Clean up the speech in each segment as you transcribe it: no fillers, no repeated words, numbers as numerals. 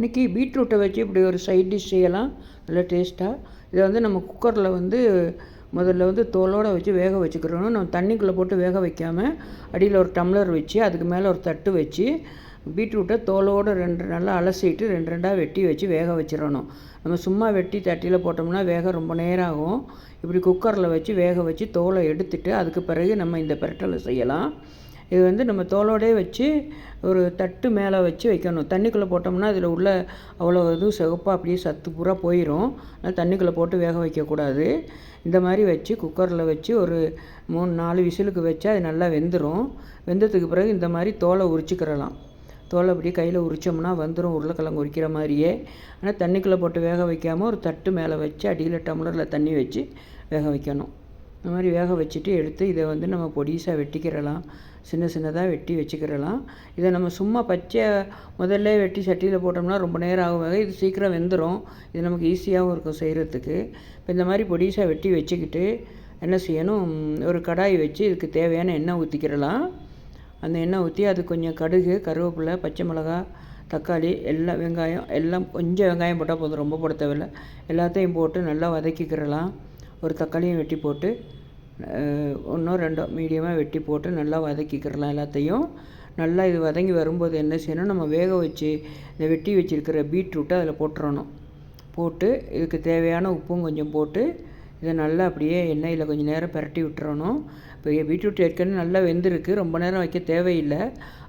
இன்றைக்கி பீட்ரூட்டை வச்சு இப்படி ஒரு சைட் டிஷ் செய்யலாம், நல்லா டேஸ்ட்டாக. இதை வந்து நம்ம குக்கரில் முதல்ல தோலோடு வச்சு வேக வச்சுக்கிறணும். நம்ம தண்ணிக்குள்ளே போட்டு வேக வைக்காமல் அடியில் ஒரு டம்ளர் வச்சு அதுக்கு மேலே ஒரு தட்டு வச்சு பீட்ரூட்டை தோலோடு நல்லா அலசிட்டு ரெண்டாக வெட்டி வச்சு வேக வச்சிடணும். நம்ம சும்மா வெட்டி தட்டியில் போட்டோம்னா வேக ரொம்ப நேரம் ஆகும். இப்படி குக்கரில் வச்சு வேக வச்சு தோலை எடுத்துட்டு அதுக்கு பிறகு நம்ம இந்த பிரட்டலை செய்யலாம். இது நம்ம தோலோடே வச்சு ஒரு தட்டு மேலே வச்சு வைக்கணும். தண்ணிக்குள்ளே போட்டோம்னா அதில் உள்ள அவ்வளோ சிவப்பாக அப்படியே சத்து பூரா போயிடும். அதனால் தண்ணிக்குள்ளே போட்டு வேக வைக்கக்கூடாது. இந்த மாதிரி வச்சு குக்கரில் வச்சு ஒரு 3-4 விசிலுக்கு வச்சா அது நல்லா வெந்துடும். வெந்ததுக்கு பிறகு இந்த மாதிரி தோலை உரிச்சிக்கிறலாம். தோலை அப்படியே கையில் உரித்தோம்னா வந்துடும், உருளைக்கிழங்கு உரிக்கிற மாதிரியே. ஆனால் தண்ணிக்குள்ளே போட்டு வேக வைக்காமல் ஒரு தட்டு மேலே வச்சு அடியில் டம்ளரில் தண்ணி வச்சு வேக வைக்கணும். இந்த மாதிரி வேக வச்சுட்டு எடுத்து இதை நம்ம பொடிசாக வெட்டிக்கிறலாம், சின்னதாக வெட்டி வச்சுக்கிறலாம். இதை நம்ம சும்மா பச்சை முதல்ல வெட்டி சட்டியில் போட்டோம்னா ரொம்ப நேரம் ஆகும். இது சீக்கிரம் வெந்துடும். இது நமக்கு ஈஸியாகவும் இருக்கும் செய்கிறதுக்கு. இப்போ இந்த மாதிரி பொடிசாக வெட்டி வச்சுக்கிட்டு என்ன செய்யணும், ஒரு கடாய் வச்சு இதுக்கு தேவையான எண்ணெய் ஊற்றிக்கிறலாம். அந்த எண்ணெய் ஊற்றி அது கொஞ்சம் கடுகு, கருவேப்பிலை, பச்சை மிளகா, தக்காளி, எல்லாம் வெங்காயம், எல்லாம் கொஞ்சம் வெங்காயம் போட்டால் போதும், ரொம்ப போட தேவையில்லை. எல்லாத்தையும் போட்டு நல்லா வதக்கிக்கிறலாம். ஒரு தக்காளியும் வெட்டி போட்டு 1-2 மீடியமாக வெட்டி போட்டு நல்லா வதக்கிக்கிறலாம் எல்லாத்தையும். நல்லா இது வதங்கி வரும்போது என்ன செய்யணும், நம்ம வேக வச்சு இந்த வெட்டி வச்சுருக்கிற பீட்ரூட்டை அதில் போட்டுறணும். போட்டு இதுக்கு தேவையான உப்பும் கொஞ்சம் போட்டு இதை நல்லா அப்படியே எண்ணெயில் கொஞ்சம் நேரம் பரட்டி விட்டுறணும். இப்போ பீட்ரூட் ஏற்கனவே நல்லா வெந்திருக்கு, ரொம்ப நேரம் வைக்க தேவையில்லை.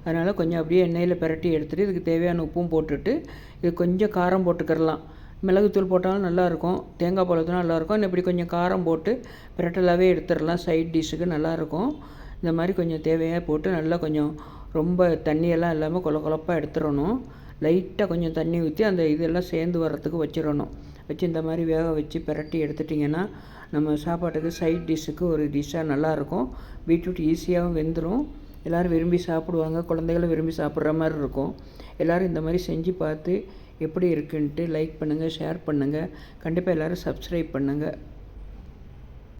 அதனால் கொஞ்சம் அப்படியே எண்ணெயில் பரட்டி எடுத்துகிட்டு இதுக்கு தேவையான உப்பும் போட்டுட்டு இது கொஞ்சம் காரம் போட்டுக்கிறலாம். மிளகுத்தூள் போட்டாலும் நல்லாயிருக்கும், தேங்காய் பால் ஊற்றினா நல்லாயிருக்கும். இப்படி கொஞ்சம் காரம் போட்டு பிரட்டலாகவே எடுத்துடலாம், சைட் டிஷ்ஷுக்கு நல்லாயிருக்கும். இந்த மாதிரி கொஞ்சம் தேவையாக போட்டு நல்லா கொஞ்சம் ரொம்ப தண்ணியெல்லாம் இல்லாமல் கொலப்பாக எடுத்துடணும். லைட்டாக கொஞ்சம் தண்ணி ஊற்றி அந்த இதெல்லாம் சேர்ந்து வர்றதுக்கு வச்சிடணும். வச்சு இந்த மாதிரி வேக வச்சு பிரட்டி எடுத்துட்டிங்கன்னா நம்ம சாப்பாட்டுக்கு சைட் டிஷ்ஷுக்கு ஒரு டிஷ்ஷாக நல்லாயிருக்கும். பீட்ரூட் ஈஸியாகவும் வெந்துடும், எல்லோரும் விரும்பி சாப்பிடுவாங்க, குழந்தைகளும் விரும்பி சாப்பிட்ற மாதிரி இருக்கும். எல்லோரும் இந்த மாதிரி செஞ்சு பார்த்து எப்படி இருக்குன்ட்டு லைக் பண்ணுங்கள், ஷேர் பண்ணுங்கள். கண்டிப்பாக எல்லோரும் சப்ஸ்கிரைப் பண்ணுங்கள்.